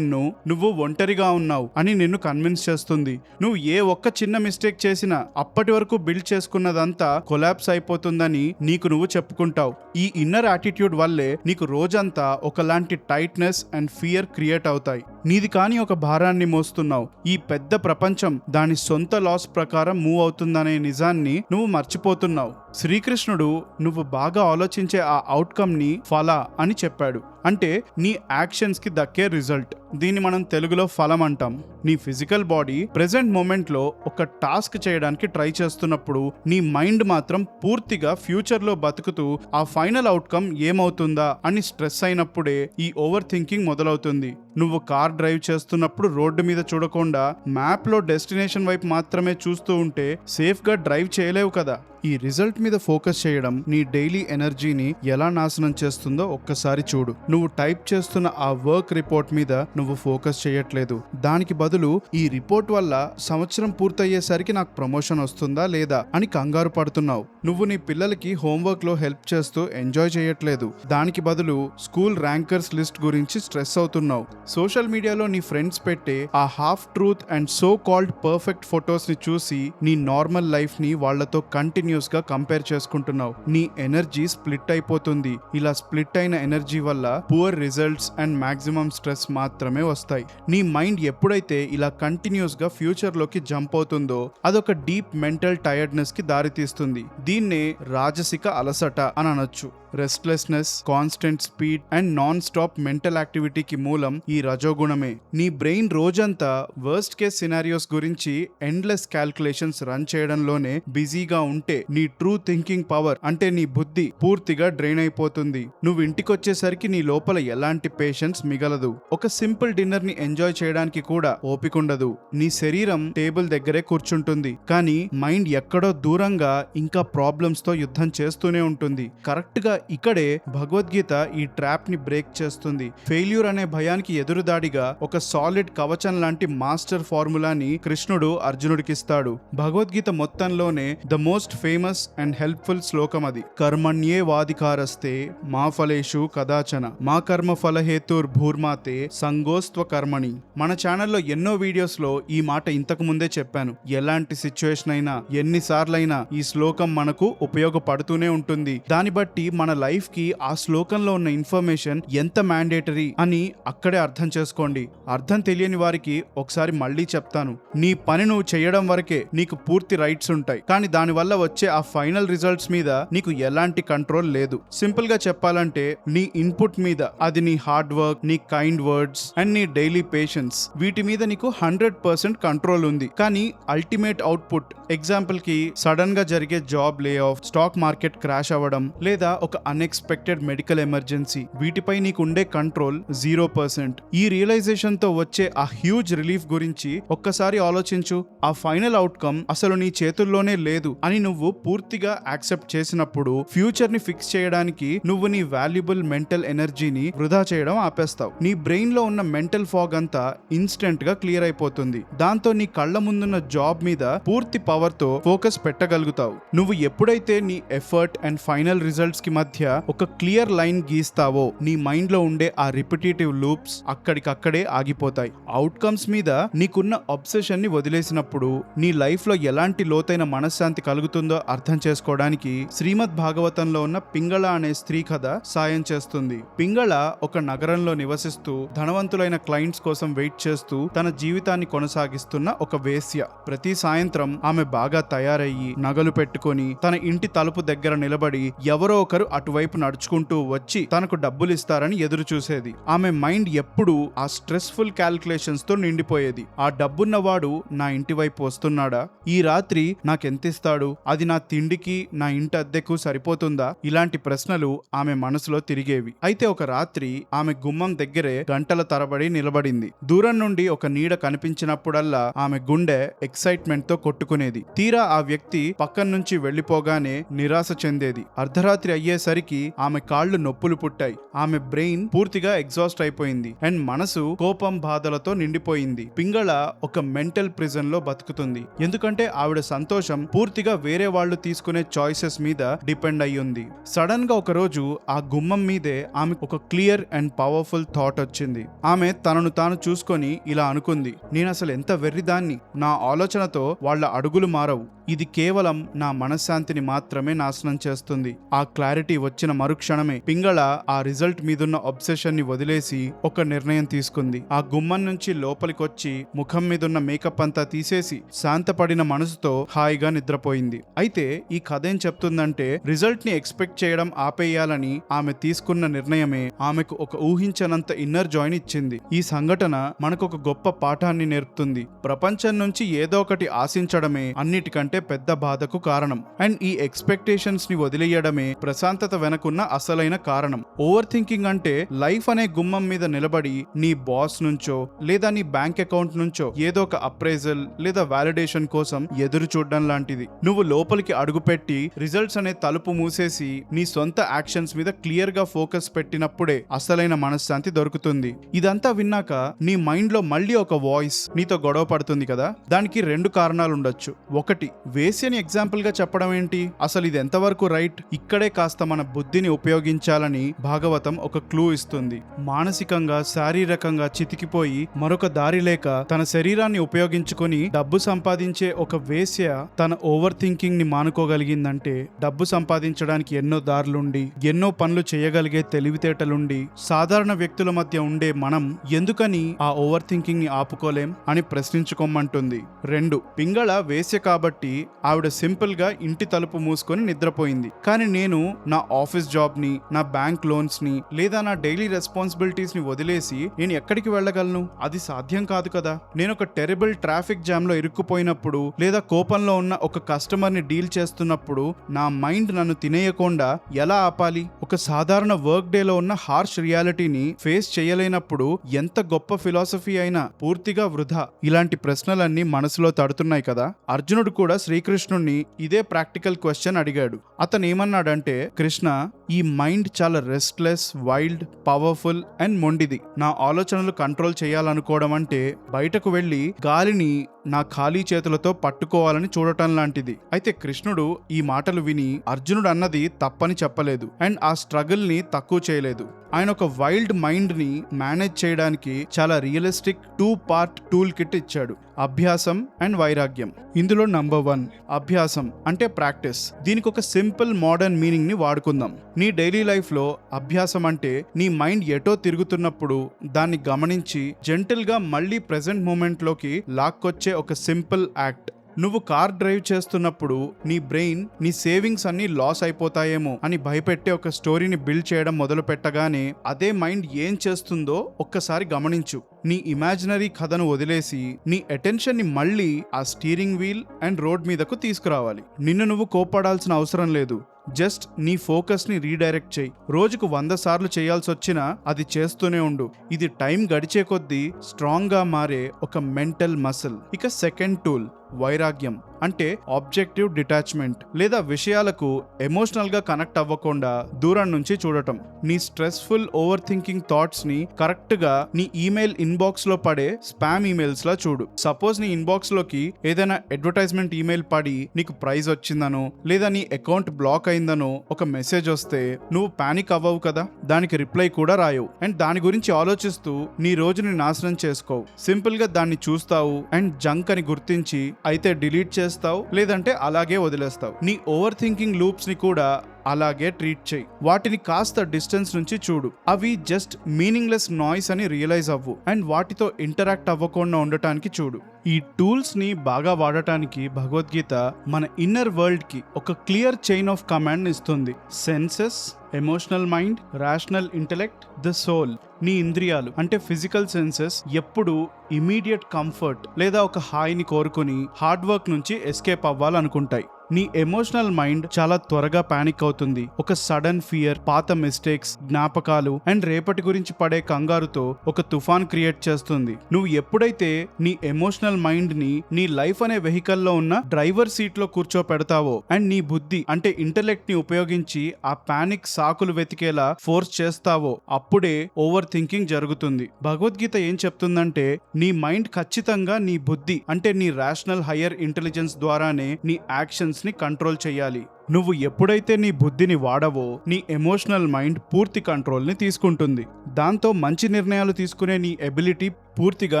నువ్వు ఒంటరిగా ఉన్నావు అని నిన్ను కన్విన్స్ చేస్తుంది. నువ్వు ఏ ఒక్క చిన్న మిస్టేక్ చేసినా అప్పటి వరకు బిల్డ్ చేసుకున్నదంతా కొలాప్స్ అయిపోతుందని నీకు నువ్వు చెప్పుకుంటావు. ఈ ఇన్నర్ యాటిట్యూడ్ వల్లే నీకు రోజంతా ఒకలాంటి టైట్నెస్ అండ్ ఫియర్ క్రియేట్ అవుతాయి. నీది కాని ఒక భారాన్ని మోస్తున్నావు. ఈ పెద్ద ప్రపంచం దాని సొంత లాస్ ప్రకారం మూవ్ అవుతుందనే నిజాన్ని నువ్వు మర్చిపోతున్నావు. శ్రీకృష్ణుడు నువ్వు బాగా ఆలోచించే ఆ అవుట్కమ్ ని ఫల అని చెప్పాడు. అంటే నీ యాక్షన్స్ కి దక్కే రిజల్ట్. దీన్ని మనం తెలుగులో ఫలం అంటాం. నీ ఫిజికల్ బాడీ ప్రెసెంట్ మూమెంట్ లో ఒక టాస్క్ చేయడానికి ట్రై చేస్తున్నప్పుడు నీ మైండ్ మాత్రం పూర్తిగా ఫ్యూచర్ లో బతుకుతూ ఆ ఫైనల్ అవుట్కమ్ ఏమవుతుందా అని స్ట్రెస్ అయినప్పుడే ఈ ఓవర్ థింకింగ్ మొదలవుతుంది. నువ్వు కార్ డ్రైవ్ చేస్తున్నప్పుడు రోడ్డు మీద చూడకుండా మ్యాప్ లో డెస్టినేషన్ వైపు మాత్రమే చూస్తూ ఉంటే సేఫ్ గా డ్రైవ్ చేయలేవు కదా. ఈ రిజల్ట్ మీద ఫోకస్ చేయడం నీ డైలీ ఎనర్జీని ఎలా నాశనం చేస్తుందో ఒక్కసారి చూడు. నువ్వు టైప్ చేస్తున్న ఆ వర్క్ రిపోర్ట్ మీద నువ్వు ఫోకస్ చేయట్లేదు. దానికి బదులు ఈ రిపోర్ట్ వల్ల సంవత్సరం పూర్తయ్యేసరికి నాకు ప్రమోషన్ వస్తుందా లేదా అని కంగారు పడుతున్నావు. నువ్వు నీ పిల్లలకి హోంవర్క్ లో హెల్ప్ చేస్తూ ఎంజాయ్ చేయట్లేదు. దానికి బదులు స్కూల్ ర్యాంకర్స్ లిస్ట్ గురించి స్ట్రెస్ అవుతున్నావు. సోషల్ మీడియాలో నీ ఫ్రెండ్స్ పెట్టే ఆ half truth and so called perfect photos ని చూసి నీ నార్మల్ లైఫ్ ని వాళ్లతో కంటిన్యూస్ గా కంపేర్ చేసుకుంటున్నావు. నీ ఎనర్జీ స్ప్లిట్ అయిపోతుంది. ఇలా స్ప్లిట్ అయిన ఎనర్జీ వల్ల poor results and maximum stress మాత్రమే వస్తాయి. నీ మైండ్ ఎప్పుడైతే ఇలా కంటిన్యూస్ గా ఫ్యూచర్ లోకి జంప్ అవుతుందో అదొక డీప్ మెంటల్ టైర్డ్నెస్ కి దారితీస్తుంది. దీన్నే రాజసిక అలసట అని అనొచ్చు. Restlessness, constant speed and non stop mental యాక్టివిటీకి మూలం ఈ రజోగుణమే. నీ బ్రెయిన్ రోజంతా వర్స్ట్ కేస్ సినారియోస్ గురించి ఎండ్లెస్ క్యాల్కులేషన్స్ రన్ చేయడంలోనే బిజీగా ఉంటే నీ ట్రూ థింకింగ్ పవర్ అంటే నీ బుద్ధి పూర్తిగా డ్రైన్ అయిపోతుంది. నువ్వు ఇంటికొచ్చేసరికి నీ లోపల ఎలాంటి పేషెన్స్ మిగలదు. ఒక సింపుల్ డిన్నర్ ని ఎంజాయ్ చేయడానికి కూడా ఓపికండదు. నీ శరీరం టేబుల్ దగ్గరే కూర్చుంటుంది, కానీ మైండ్ ఎక్కడో దూరంగా ఇంకా ప్రాబ్లమ్స్ తో యుద్ధం చేస్తూనే ఉంటుంది. కరెక్ట్ గా ఇక్కడే భగవద్గీత ఈ ట్రాప్ ని బ్రేక్ చేస్తుంది. ఫెయిల్యూర్ అనే భయానికి ఎదురుదాడిగా ఒక సాలిడ్ కవచం లాంటి మాస్టర్ ఫార్ములాని కృష్ణుడు అర్జునుడికిస్తాడు. భగవద్గీత మొత్తంలోనే the most famous and helpful శ్లోకం అది. కర్మణ్యే వాధికారస్తే మా ఫలేషు కదాచన మా కర్మ ఫలహేతుర్ భూర్మాతే సంగోస్త్వ కర్మణి. మన ఛానల్లో ఎన్నో వీడియోస్ లో ఈ మాట ఇంతకు ముందే చెప్పాను. ఎలాంటి సిచ్యువేషన్ అయినా ఎన్నిసార్లైనా ఈ శ్లోకం మనకు ఉపయోగపడుతూనే ఉంటుంది. దాన్ని బట్టి మన లైఫ్ కి ఆ శ్లోకంలో ఉన్న ఇన్ఫర్మేషన్ ఎంత మ్యాండేటరీ అని అక్కడే అర్థం చేసుకోండి. అర్థం తెలియని వారికి ఒకసారి మళ్ళీ చెప్తాను. నీ పని నువ్వు చేయడం వరకే నీకు పూర్తి రైట్స్ ఉంటాయి, కానీ దానివల్ల వచ్చే ఆ ఫైనల్ రిజల్ట్స్ మీద నీకు ఎలాంటి కంట్రోల్ లేదు. సింపుల్ గా చెప్పాలంటే నీ ఇన్పుట్ మీద, అది నీ హార్డ్ వర్క్, నీ కైండ్ వర్డ్స్ అండ్ నీ డైలీ పేషెన్స్, వీటి మీద నీకు 100% కంట్రోల్ ఉంది. కానీ అల్టిమేట్ అవుట్పుట్, ఎగ్జాంపుల్ కి సడన్ గా జరిగే job lay off, stock market crash అవ్వడం లేదా ఒక అన్ఎక్స్పెక్టెడ్ మెడికల్ ఎమర్జెన్సీ, వీటిపై నీకు ఉండే కంట్రోల్ 0%. ఈ రియలైజేషన్ తో వచ్చే ఆ హ్యూజ్ రిలీఫ్ గురించి ఒక్కసారి ఆలోచించు. ఆ ఫైనల్ అవుట్కమ్ అసలు నీ చేతుల్లోనే లేదు అని నువ్వు పూర్తిగా యాక్సెప్ట్ చేసినప్పుడు ఫ్యూచర్ ని ఫిక్స్ చేయడానికి నువ్వు నీ వాల్యుబుల్ మెంటల్ ఎనర్జీని వృధా చేయడం ఆపేస్తావు. నీ బ్రెయిన్ లో ఉన్న మెంటల్ ఫాగ్ అంతా ఇన్స్టెంట్ గా క్లియర్ అయిపోతుంది. దాంతో నీ కళ్ళ ముందున్న జాబ్ మీద పూర్తి పవర్ తో ఫోకస్ పెట్టగలుగుతావు. నువ్వు ఎప్పుడైతే నీ ఎఫర్ట్ అండ్ ఫైనల్ రిజల్ట్స్ కి మధ్య ఒక క్లియర్ లైన్ గీస్తావో నీ మైండ్ లో ఉండే ఆ రిపిటేటివ్ లూప్స్ అక్కడికక్కడే ఆగిపోతాయి. అవుట్కమ్స్ మీద నీకున్న అబ్సెషన్ ని వదిలేసినప్పుడు నీ లైఫ్ లో ఎలాంటి లోతైన మనశ్శాంతి కలుగుతుందో అర్థం చేసుకోవడానికి శ్రీమద్ భాగవతంలో ఉన్న పింగళ అనే స్త్రీ కథ సాయం చేస్తుంది. పింగళ ఒక నగరంలో నివసిస్తూ ధనవంతులైన క్లయింట్స్ కోసం వెయిట్ చేస్తూ తన జీవితాన్ని కొనసాగిస్తున్న ఒక వేశ్య. ప్రతి సాయంత్రం ఆమె బాగా తయారయ్యి నగలు పెట్టుకొని తన ఇంటి తలుపు దగ్గర నిలబడి ఎవరో ఒకరు అటువైపు నడుచుకుంటూ వచ్చి తనకు డబ్బులు ఇస్తారని ఎదురు చూసేది. ఆమె మైండ్ ఎప్పుడు ఆ స్ట్రెస్ఫుల్ క్యాల్కులేషన్స్ తో నిండిపోయేది. ఆ డబ్బున్నవాడు నా ఇంటి వైపు వస్తున్నాడా, ఈ రాత్రి నాకెంతిస్తాడు, అది నా తిండికి నా ఇంటి అద్దెకు సరిపోతుందా, ఇలాంటి ప్రశ్నలు ఆమె మనసులో తిరిగేవి. అయితే ఒక రాత్రి ఆమె గుమ్మం దగ్గరే గంటల తరబడి నిలబడింది. దూరం నుండి ఒక నీడ కనిపించినప్పుడల్లా ఆమె గుండె ఎక్సైట్మెంట్ తో కొట్టుకునేది. తీరా ఆ వ్యక్తి పక్కన నుంచి వెళ్లిపోగానే నిరాశ చెందేది. అర్ధరాత్రి అయ్యేసరికి ఆమె కాళ్లు నొప్పులు పుట్టాయి. ఆమె బ్రెయిన్ పూర్తిగా ఎగ్జాస్ట్ అయిపోయింది అండ్ మనసు కోపం బాధలతో నిండిపోయింది. పింగళ ఒక మెంటల్ ప్రిజన్ లో బతుకుతుంది, ఎందుకంటే ఆవిడ సంతోషం పూర్తిగా వేరే వాళ్ళు తీసుకునే చాయిసెస్ మీద డిపెండ్ అయి ఉంది. సడన్ గా ఒక రోజు ఆ గుమ్మం మీదే ఆమె ఒక క్లియర్ అండ్ పవర్ఫుల్ థాట్ వచ్చింది. ఆమె తనను తాను చూసుకొని ఇలా అనుకుంది, నేను అసలు ఎంత వెర్రిదాన్ని, నా ఆలోచనతో వాళ్ళ అడుగులు మారవు, ఇది కేవలం నా మనశ్శాంతిని మాత్రమే నాశనం చేస్తుంది. ఆ క్లారిటీ వచ్చిన మరుక్షణమే పింగళ ఆ రిజల్ట్ మీదున్న అబ్సెషన్ ని వదిలేసి ఒక నిర్ణయం తీసుకుంది. ఆ గుమ్మం నుంచి లోపలికొచ్చి ముఖం మీదున్న మేకప్ అంతా తీసేసి శాంతపడిన మనసుతో హాయిగా నిద్రపోయింది. అయితే ఈ కథ ఏం చెప్తుందంటే రిజల్ట్ ని ఎక్స్పెక్ట్ చేయడం ఆపేయాలని ఆమె తీసుకున్న నిర్ణయమే ఆమెకు ఒక ఊహించనంత ఇన్నర్ జాయ్ ఇచ్చింది. ఈ సంఘటన మనకు ఒక గొప్ప పాఠాన్ని నేర్పుతుంది. ప్రపంచం నుంచి ఏదో ఒకటి ఆశించడమే అన్నిటికంటే పెద్ద బాధకు కారణం. అండ్ ఈ ఎక్స్పెక్టేషన్స్ ని వదిలేయడమే ప్రశాంతత వెనకున్న అసలైన కారణం. ఓవర్ థింకింగ్ అంటే లైఫ్ అనే గుమ్మం మీద నిలబడి నీ బాస్ నుంచో లేదా నీ బ్యాంక్ అకౌంట్ నుంచో ఏదో ఒక అప్రైజల్ లేదా వాలిడేషన్ కోసం ఎదురు చూడడం లాంటిది. నువ్వు లోపల లోపలికి అడుగుపెట్టి రిజల్ట్స్ అనే తలుపు మూసేసి నీ సొంత యాక్షన్స్ మీద క్లియర్ గా ఫోకస్ పెట్టినప్పుడే అసలైన మనశ్శాంతి దొరుకుతుంది. ఇదంతా విన్నాక నీ మైండ్ లో మళ్ళీ ఒక వాయిస్ నీతో గొడవ పడుతుంది కదా. దానికి 2 కారణాలు ఉండొచ్చు. ఒకటి, వేశ్యని ఎగ్జాంపుల్ గా చెప్పడం ఏంటి, అసలు ఇది ఎంతవరకు రైట్? ఇక్కడే కాస్త మన బుద్ధిని ఉపయోగించాలని భాగవతం ఒక క్లూ ఇస్తుంది. మానసికంగా శారీరకంగా చితికిపోయి మరొక దారి లేక తన శరీరాన్ని ఉపయోగించుకొని డబ్బు సంపాదించే ఒక వేశ్య తన ఓవర్ థింకింగ్ ని మానుకోగలిగిందంటే డబ్బు సంపాదించడానికి ఎన్నో దారులుండి ఎన్నో పనులు చేయగలిగే తెలివితేటలుండి సాధారణ వ్యక్తుల మధ్య ఉండే మనం ఎందుకని ఆ ఓవర్ థింకింగ్ ని ఆపుకోలేం అని ప్రశ్నించుకోమంటుంది. 2, పింగళ వేశ్య కాబట్టి ఆవిడ సింపుల్ గా ఇంటి తలుపు మూసుకొని నిద్రపోయింది. కానీ నేను నా ఆఫీస్ జాబ్ ని, నా బ్యాంక్ లోన్స్ ని లేదా నా డైలీ రెస్పాన్సిబిలిటీస్ ని వదిలేసి నేను ఎక్కడికి వెళ్ళగలను? అది సాధ్యం కాదు కదా. నేను ఒక టెరిబుల్ ట్రాఫిక్ జామ్ లో ఇరుక్కుపోయినప్పుడు లేదా కోపంలో ఉన్న ఒక కస్టమర్ ని డీల్ చేస్తున్నప్పుడు నా మైండ్ నన్ను తినేయకుండా ఎలా ఆపాలి? ఒక సాధారణ వర్క్ డే లో ఉన్న హార్ష్ రియాలిటీని ఫేస్ చేయలేనప్పుడు ఎంత గొప్ప ఫిలాసఫీ అయినా పూర్తిగా వృధా. ఇలాంటి ప్రశ్నలన్నీ మనసులో తడుతున్నాయి కదా. అర్జునుడు కూడా శ్రీకృష్ణుణ్ణి ఇదే ప్రాక్టికల్ క్వశ్చన్ అడిగాడు. అతను ఏమన్నాడంటే, కృష్ణ, ఈ మైండ్ చాలా రెస్ట్లెస్, వైల్డ్, పవర్ఫుల్ అండ్ మొండిది. నా ఆలోచనలు కంట్రోల్ చేయాలనుకోవడం అంటే బయటకు వెళ్లి గాలిని నా ఖాళీ చేతులతో పట్టుకోవాలని చూడటం లాంటిది. అయితే కృష్ణుడు ఈ మాటలు విని అర్జునుడు అన్నది తప్పని చెప్పలేదు అండ్ ఆ స్ట్రగుల్ ని తక్కువ చేయలేదు. ఆయన ఒక వైల్డ్ మైండ్ ని మేనేజ్ చేయడానికి చాలా రియలిస్టిక్ 2-part టూల్ కిట్ ఇచ్చాడు. అభ్యాసం అండ్ వైరాగ్యం. ఇందులో నంబర్ 1 అభ్యాసం అంటే ప్రాక్టీస్. దీనికి ఒక సింపుల్ మోడర్న్ మీనింగ్ ని వాడుకుందాం. నీ డైలీ లైఫ్ లో అభ్యాసం అంటే నీ మైండ్ ఎటో తిరుగుతున్నప్పుడు దాన్ని గమనించి జెంటిల్ గా మళ్ళీ ప్రెసెంట్ మూమెంట్ లోకి లాక్కొచ్చే ఒక సింపుల్ యాక్ట్. నువ్వు కార్ డ్రైవ్ చేస్తున్నప్పుడు నీ బ్రెయిన్ నీ సేవింగ్స్ అన్ని లాస్ అయిపోతాయేమో అని భయపెట్టే ఒక స్టోరీని బిల్డ్ చేయడం మొదలు పెట్టగానే అదే మైండ్ ఏం చేస్తుందో ఒక్కసారి గమనించు. నీ ఇమాజినరీ కథను వదిలేసి నీ అటెన్షన్ ని మళ్ళీ ఆ స్టీరింగ్ వీల్ అండ్ రోడ్ మీదకు తీసుకురావాలి. నిన్ను నువ్వు కోప్పడాల్సిన అవసరం లేదు. జస్ట్ నీ ఫోకస్ ని రీడైరెక్ట్ చేయి. రోజుకు 100 సార్లు చేయాల్సి వచ్చినా అది చేస్తూనే ఉండు. ఇది టైం గడిచే కొద్దీ స్ట్రాంగ్ గా మారే ఒక మెంటల్ మసిల్. ఇక సెకండ్ టూల్ వైరాగ్యం అంటే ఆబ్జెక్టివ్ డిటాచ్మెంట్ లేదా విషయాలకు ఎమోషనల్ గా కనెక్ట్ అవ్వకుండా దూరం నుంచి చూడటం. నీ స్ట్రెస్ఫుల్ ఓవర్ థింకింగ్ థాట్స్ ని కరెక్ట్ గా నీ ఈమెయిల్ ఇన్బాక్స్ లో పడే స్పామ్ ఈమెయిల్స్ లా చూడు. సపోజ్ నీ ఇన్బాక్స్ లోకి ఏదైనా అడ్వర్టైజ్మెంట్ ఈమెయిల్ పడి నీకు ప్రైజ్ వచ్చిందనో లేదా నీ అకౌంట్ బ్లాక్ అయిందనో ఒక మెసేజ్ వస్తే నువ్వు పానిక్ అవ్వవు కదా. దానికి రిప్లై కూడా రాయవు అండ్ దాని గురించి ఆలోచిస్తూ నీ రోజుని నాశనం చేసుకోవు. సింపుల్ గా దాన్ని చూస్తావు అండ్ జంక్ అని గుర్తించి అయితే డిలీట్ చేస్తావు, లేదంటే అలాగే వదిలేస్తావు. నీ ఓవర్ థింకింగ్ లూప్స్ ని కూడా అలాగే ట్రీట్ చేయి. వాటిని కాస్త డిస్టెన్స్ నుంచి చూడు. అవి జస్ట్ మీనింగ్లెస్ నాయిస్ అని రియలైజ్ అవ్వు అండ్ వాటితో ఇంటరాక్ట్ అవ్వకుండా ఉండటానికి చూడు. ఈ టూల్స్ ని బాగా వాడటానికి భగవద్గీత మన ఇన్నర్ వరల్డ్ కి ఒక క్లియర్ చైన్ ఆఫ్ కమాండ్ ఇస్తుంది. Senses, emotional mind, rational intellect, the soul. నీ ఇంద్రియాలు అంటే ఫిజికల్ సెన్సెస్ ఎప్పుడు ఇమీడియట్ కంఫర్ట్ లేదా ఒక హాయిని కోరుకుని హార్డ్ వర్క్ నుంచి ఎస్కేప్ అవ్వాలనుకుంటాయి. నీ ఎమోషనల్ మైండ్ చాలా త్వరగా పానిక్ అవుతుంది. ఒక సడన్ ఫియర్, పాత మిస్టేక్స్, జ్ఞాపకాలు అండ్ రేపటి గురించి పడే కంగారుతో ఒక తుఫాన్ క్రియేట్ చేస్తుంది. నువ్వు ఎప్పుడైతే నీ ఎమోషనల్ మైండ్ ని నీ లైఫ్ అనే వెహికల్ లో ఉన్న డ్రైవర్ సీట్ లో కూర్చోపెడతావో అండ్ నీ బుద్ధి అంటే ఇంటెలెక్ట్ ని ఉపయోగించి ఆ పానిక్ సాకులు వెతికేలా ఫోర్స్ చేస్తావో అప్పుడే ఓవర్ థింకింగ్ జరుగుతుంది. భగవద్గీత ఏం చెప్తుందంటే నీ మైండ్ ఖచ్చితంగా నీ బుద్ధి అంటే నీ రేషనల్ హయ్యర్ ఇంటెలిజెన్స్ ద్వారానే నీ యాక్షన్స్ ని కంట్రోల్ చేయాలి. నువ్వు ఎప్పుడైతే నీ బుద్ధిని వాడవో నీ ఎమోషనల్ మైండ్ పూర్తి కంట్రోల్ ని తీసుకుంటుంది. దాంతో మంచి నిర్ణయాలు తీసుకునే నీ ఎబిలిటీ పూర్తిగా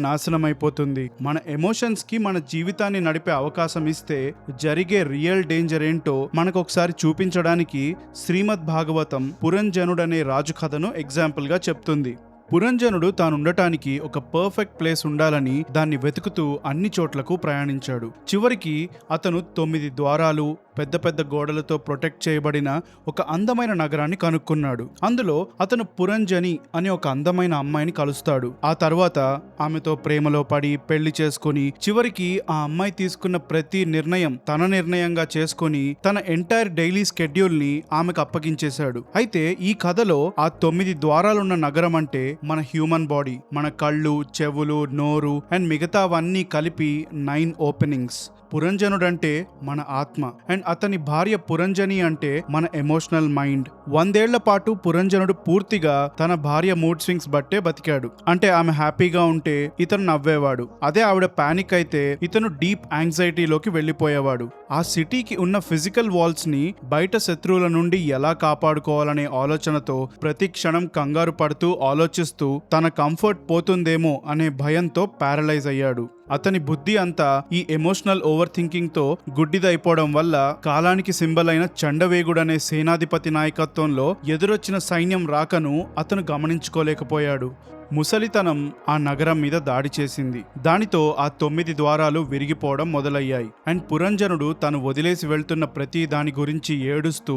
నాశనమైపోతుంది. మన ఎమోషన్స్ కి మన జీవితాన్ని నడిపే అవకాశం ఇస్తే జరిగే రియల్ డేంజర్ ఏంటో మనకు ఒకసారి చూపించడానికి శ్రీమద్ భాగవతం పురంజనుడనే రాజు కథను ఎగ్జాంపుల్ గా చెప్తుంది. పురంజనుడు తానుండటానికి ఒక పర్ఫెక్ట్ ప్లేస్ ఉండాలని దాన్ని వెతుకుతూ అన్ని చోట్లకు ప్రయాణించాడు. చివరికి అతను 9 ద్వారాలు, పెద్ద పెద్ద గోడలతో ప్రొటెక్ట్ చేయబడిన ఒక అందమైన నగరాన్ని కనుక్కున్నాడు. అందులో అతను పురంజని అనే ఒక అందమైన అమ్మాయిని కలుస్తాడు. ఆ తర్వాత ఆమెతో ప్రేమలో పడి పెళ్లి చేసుకుని చివరికి ఆ అమ్మాయి తీసుకున్న ప్రతి నిర్ణయం తన నిర్ణయంగా చేసుకుని తన ఎంటైర్ డైలీ స్కెడ్యూల్ ని ఆమెకు అప్పగించేశాడు. అయితే ఈ కథలో ఆ 9 ద్వారాలున్న నగరం అంటే మన హ్యూమన్ బాడీ, మన కళ్ళు, చెవులు, నోరు అండ్ మిగతావన్నీ కలిపి 9 ఓపెనింగ్స్. పురంజనుడంటే మన ఆత్మ అండ్ అండ్ అతని భార్య పురంజని అంటే మన ఎమోషనల్ మైండ్. 100 ఏళ్ల పాటు పురంజనుడు పూర్తిగా తన భార్య మూడ్ స్వింగ్స్ బట్టే బతికాడు. అంటే ఆమె హ్యాపీగా ఉంటే ఇతను నవ్వేవాడు, అదే ఆవిడ పానిక్ అయితే ఇతను డీప్ యాంగ్జైటీలోకి వెళ్లిపోయేవాడు. ఆ సిటీకి ఉన్న ఫిజికల్ వాల్స్ ని బయట శత్రువుల నుండి ఎలా కాపాడుకోవాలనే ఆలోచనతో ప్రతి క్షణం కంగారు పడుతూ ఆలోచిస్తూ తన కంఫర్ట్ పోతుందేమో అనే భయంతో ప్యారలైజ్ అయ్యాడు. అతని బుద్ధి అంతా ఈ ఎమోషనల్ ఓవర్ థింకింగ్ తో గుడ్డిదైపోవడం వల్ల కాలానికి సింబల్ అయిన చండవేగుడనే సేనాధిపతి నాయకత్వంలో ఎదురొచ్చిన సైన్యం రాకను అతను గమనించుకోలేకపోయాడు. ముసలితనం ఆ నగరం మీద దాడి చేసింది. దానితో ఆ 9 ద్వారాలు విరిగిపోవడం మొదలయ్యాయి. అండ్ పురంజనుడు తను వదిలేసి వెళ్తున్న ప్రతి దాని గురించి ఏడుస్తూ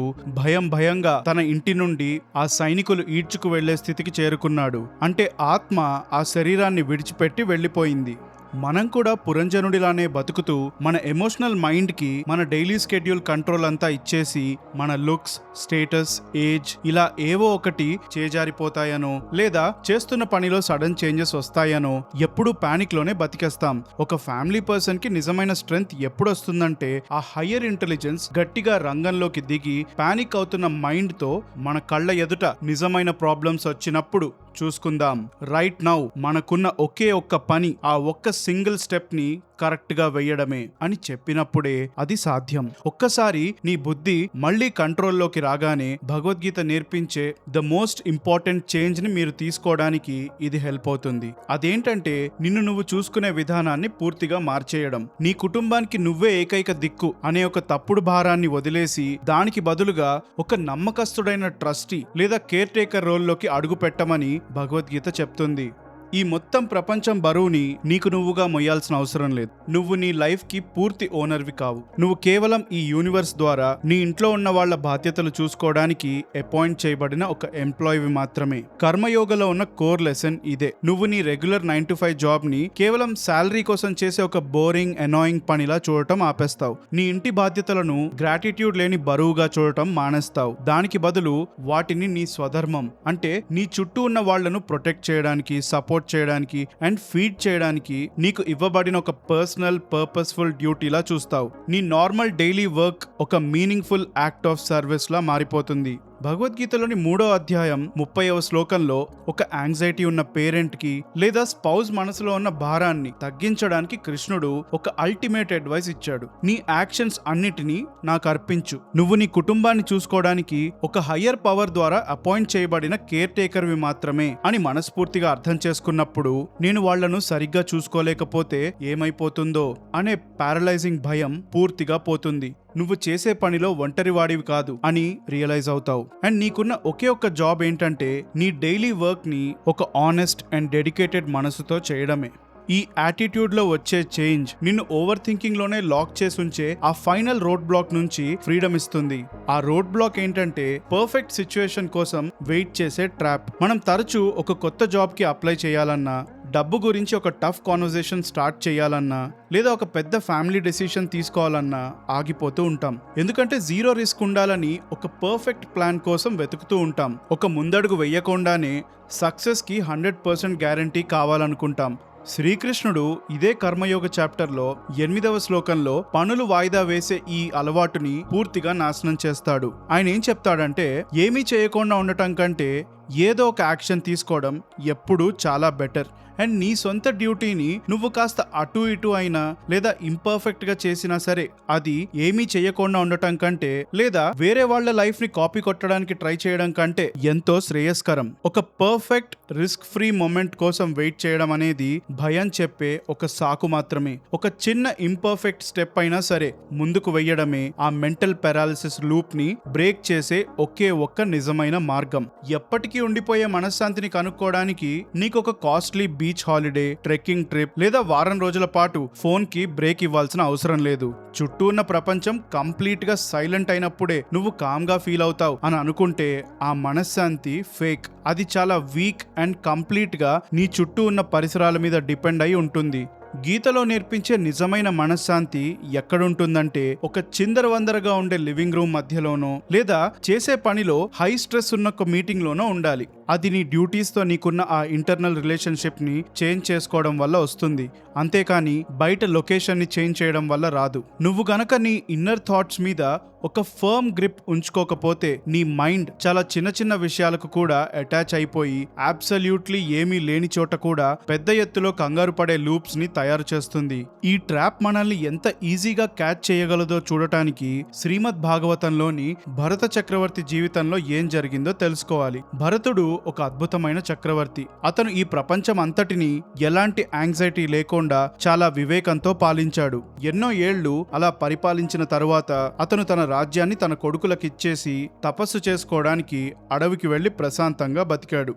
భయంగా తన ఇంటి నుండి ఆ సైనికులు ఈడ్చుకు వెళ్లే స్థితికి చేరుకున్నాడు. అంటే ఆత్మ ఆ శరీరాన్ని విడిచిపెట్టి వెళ్లిపోయింది. మనం కూడా పురంజనుడిలానే బతుకుతూ మన ఎమోషనల్ మైండ్ కి మన డైలీ స్కెడ్యూల్ కంట్రోల్ అంతా ఇచ్చేసి మన లుక్స్, స్టేటస్, ఏజ్ ఇలా ఏవో ఒకటి చేజారిపోతాయనో లేదా చేస్తున్న పనిలో సడన్ చేంజెస్ వస్తాయనో ఎప్పుడూ పానిక్ లోనే బతికేస్తాం. ఒక ఫ్యామిలీ పర్సన్ కి నిజమైన స్ట్రెంగ్త్ ఎప్పుడు వస్తుందంటే ఆ హయ్యర్ ఇంటెలిజెన్స్ గట్టిగా రంగంలోకి దిగి పానిక్ అవుతున్న మైండ్ తో మన కళ్ళ ఎదుట నిజమైన ప్రాబ్లమ్స్ వచ్చినప్పుడు చూసుకుందాం. రైట్ నౌ మనకున్న ఒకే ఒక్క పని ఆ ఒక్క సింగిల్ స్టెప్ ని కరెక్ట్ గా వేయడమే అని చెప్పినప్పుడే అది సాధ్యం. ఒక్కసారి నీ బుద్ధి మళ్ళీ కంట్రోల్లోకి రాగానే భగవద్గీత నేర్పించే ద మోస్ట్ ఇంపార్టెంట్ చేంజ్ ని మీరు తీసుకోవడానికి ఇది హెల్ప్ అవుతుంది. అదేంటంటే నిన్ను నువ్వు చూసుకునే విధానాన్ని పూర్తిగా మార్చేయడం. నీ కుటుంబానికి నువ్వే ఏకైక దిక్కు అనే ఒక తప్పుడు భారాన్ని వదిలేసి దానికి బదులుగా ఒక నమ్మకస్తుడైన ట్రస్టీ లేదా కేర్ టేకర్ రోల్లోకి అడుగు పెట్టమని భగవద్గీత చెప్తుంది. ఈ మొత్తం ప్రపంచం బరువుని నీకు నువ్వుగా మొయ్యాల్సిన అవసరం లేదు. నువ్వు నీ లైఫ్ కి పూర్తి ఓనర్వి కావు. నువ్వు కేవలం ఈ యూనివర్స్ ద్వారా నీ ఇంట్లో ఉన్న వాళ్ళ బాధ్యతలు చూసుకోవడానికి అపాయింట్ చేయబడిన ఒక ఎంప్లాయీవి మాత్రమే. కర్మయోగలో ఉన్న కోర్ లెసన్ ఇదే. నువ్వు నీ రెగ్యులర్ 9 to 5 జాబ్ ని కేవలం శాలరీ కోసం చేసే ఒక బోరింగ్, అనాయింగ్ పనిలా చూడటం ఆపేస్తావు. నీ ఇంటి బాధ్యతలను గ్రాటిట్యూడ్ లేని బరువుగా చూడటం మానేస్తావు. దానికి బదులు వాటిని నీ స్వధర్మం అంటే నీ చుట్టూ ఉన్న వాళ్లను ప్రొటెక్ట్ చేయడానికి, సపోర్ట్ చేయడానికి అండ్ ఫీడ్ చేయడానికి నీకు ఇవ్వబడిన ఒక పర్సనల్ పర్పస్ఫుల్ డ్యూటీలా చూస్తావు. నీ నార్మల్ డైలీ వర్క్ ఒక మీనింగ్ఫుల్ యాక్ట్ ఆఫ్ సర్వీస్ లా మారిపోతుంది. భగవద్గీతలోని 3వ అధ్యాయం 30వ శ్లోకంలో ఒక యాంగ్జైటీ ఉన్న పేరెంట్ కి లేదా స్పౌజ్ మనసులో ఉన్న భారాన్ని తగ్గించడానికి కృష్ణుడు ఒక అల్టిమేట్ అడ్వైస్ ఇచ్చాడు. నీ యాక్షన్స్ అన్నిటినీ నాకు అర్పించు. నువ్వు నీ కుటుంబాన్ని చూసుకోవడానికి ఒక హయ్యర్ పవర్ ద్వారా అపాయింట్ చేయబడిన కేర్ టేకర్వి మాత్రమే అని మనస్ఫూర్తిగా అర్థం చేసుకున్నప్పుడు నేను వాళ్లను సరిగ్గా చూసుకోలేకపోతే ఏమైపోతుందో అనే పారలైజింగ్ భయం పూర్తిగా పోతుంది. నువ్వు చేసే పనిలో ఒంటరివాడివి కాదు అని రియలైజ్ అవుతావు. అండ్ నీకున్న ఒకే ఒక్క జాబ్ ఏంటంటే నీ డైలీ వర్క్ ని ఒక ఆనెస్ట్ అండ్ డెడికేటెడ్ మనసుతో చేయడమే. ఈ యాటిట్యూడ్ లో వచ్చే చేంజ్ నిన్ను ఓవర్ థింకింగ్ లోనే లాక్ చేసి ఉంచే ఆ ఫైనల్ రోడ్ బ్లాక్ నుంచి ఫ్రీడమ్ ఇస్తుంది. ఆ రోడ్ బ్లాక్ ఏంటంటే పర్ఫెక్ట్ సిచ్యువేషన్ కోసం వెయిట్ చేసే ట్రాప్. మనం తరచూ ఒక కొత్త జాబ్ కి అప్లై చేయాలన్నా, డబ్బు గురించి ఒక టఫ్ కాన్వర్సేషన్ స్టార్ట్ చేయాలన్నా లేదా ఒక పెద్ద ఫ్యామిలీ డెసిషన్ తీసుకోవాలన్నా ఆగిపోతూ ఉంటాం. ఎందుకంటే జీరో రిస్క్ ఉండాలని ఒక పర్ఫెక్ట్ ప్లాన్ కోసం వెతుకుతూ ఉంటాం. ఒక ముందడుగు వెయ్యకుండానే సక్సెస్ కి 100% గ్యారంటీ కావాలనుకుంటాం. శ్రీకృష్ణుడు ఇదే కర్మయోగ చాప్టర్లో 8వ శ్లోకంలో పనులు వాయిదా వేసే ఈ అలవాటుని పూర్తిగా నాశనం చేస్తాడు. ఆయన ఏం చెప్తాడంటే ఏమీ చేయకుండా ఉండటం కంటే ఏదో ఒక యాక్షన్ తీసుకోవడం ఎప్పుడూ చాలా బెటర్. అండ్ నీ సొంత డ్యూటీని నువ్వు కాస్త అటు ఇటు అయినా లేదా ఇంపర్ఫెక్ట్ గా చేసినా సరే అది ఏమీ చేయకుండా ఉండటం కంటే లేదా వేరే వాళ్ళ లైఫ్ ని కాపీ కొట్టడానికి ట్రై చేయడం కంటే ఎంతో శ్రేయస్కరం. ఒక పర్ఫెక్ట్ రిస్క్ ఫ్రీ మూమెంట్ కోసం వెయిట్ చేయడం అనేది భయం చెప్పే ఒక సాకు మాత్రమే. ఒక చిన్న ఇంపర్ఫెక్ట్ స్టెప్ అయినా సరే ముందుకు వెయ్యడమే ఆ మెంటల్ పారాలిసిస్ లూప్ ని బ్రేక్ చేసే ఒకే ఒక్క నిజమైన మార్గం. ఎప్పటికీ ఉండిపోయే మనశ్శాంతిని కనుక్కోవడానికి నీకు ఒక costly beach holiday, trekking trip లేదా వారం రోజుల పాటు ఫోన్ కి బ్రేక్ ఇవ్వాల్సిన అవసరం లేదు. చుట్టూ ఉన్న ప్రపంచం కంప్లీట్ గా సైలెంట్ అయినప్పుడే నువ్వు కామ్ గా ఫీల్ అవుతావు అని అనుకుంటే ఆ మనశ్శాంతి ఫేక్. అది చాలా వీక్ అండ్ కంప్లీట్ గా నీ చుట్టూ ఉన్న పరిసరాల మీద డిపెండ్ అయి ఉంటుంది. గీతలో నేర్పించే నిజమైన మనశ్శాంతి ఎక్కడుంటుందంటే ఒక చిందరవందరగా ఉండే లివింగ్ రూమ్ మధ్యలోనో లేదా చేసే పనిలో హై స్ట్రెస్ ఉన్న ఒక మీటింగ్ లోనో ఉండాలి. అది నీ డ్యూటీస్ తో నీకున్న ఆ ఇంటర్నల్ రిలేషన్షిప్ ని చేంజ్ చేసుకోవడం వల్ల వస్తుంది, అంతేకాని బయట లొకేషన్ ని చేంజ్ చేయడం వల్ల రాదు. నువ్వు గనక నీ ఇన్నర్ థాట్స్ మీద ఒక ఫర్మ్ గ్రిప్ ఉంచుకోకపోతే నీ మైండ్ చాలా చిన్న చిన్న విషయాలకు కూడా అటాచ్ అయిపోయి అబ్సల్యూట్లీ ఏమీ లేని చోట కూడా పెద్ద ఎత్తులో కంగారు పడే లూప్స్ ని తయారు చేస్తుంది. ఈ ట్రాప్ మనల్ని ఎంత ఈజీగా క్యాచ్ చేయగలదో చూడటానికి శ్రీమద్ భాగవతంలోని భరత చక్రవర్తి జీవితంలో ఏం జరిగిందో తెలుసుకోవాలి. భరతుడు ఒక అద్భుతమైన చక్రవర్తి. అతను ఈ ప్రపంచం అంతటిని ఎలాంటి యాంగ్జైటీ లేకుండా చాలా వివేకంతో పాలించాడు. ఎన్నో ఏళ్లు అలా పరిపాలించిన తరువాత అతను తన రాజ్యాన్ని తన కొడుకులకిచ్చేసి తపస్సు చేసుకోవడానికి అడవికి వెళ్లి ప్రశాంతంగా బతికాడు.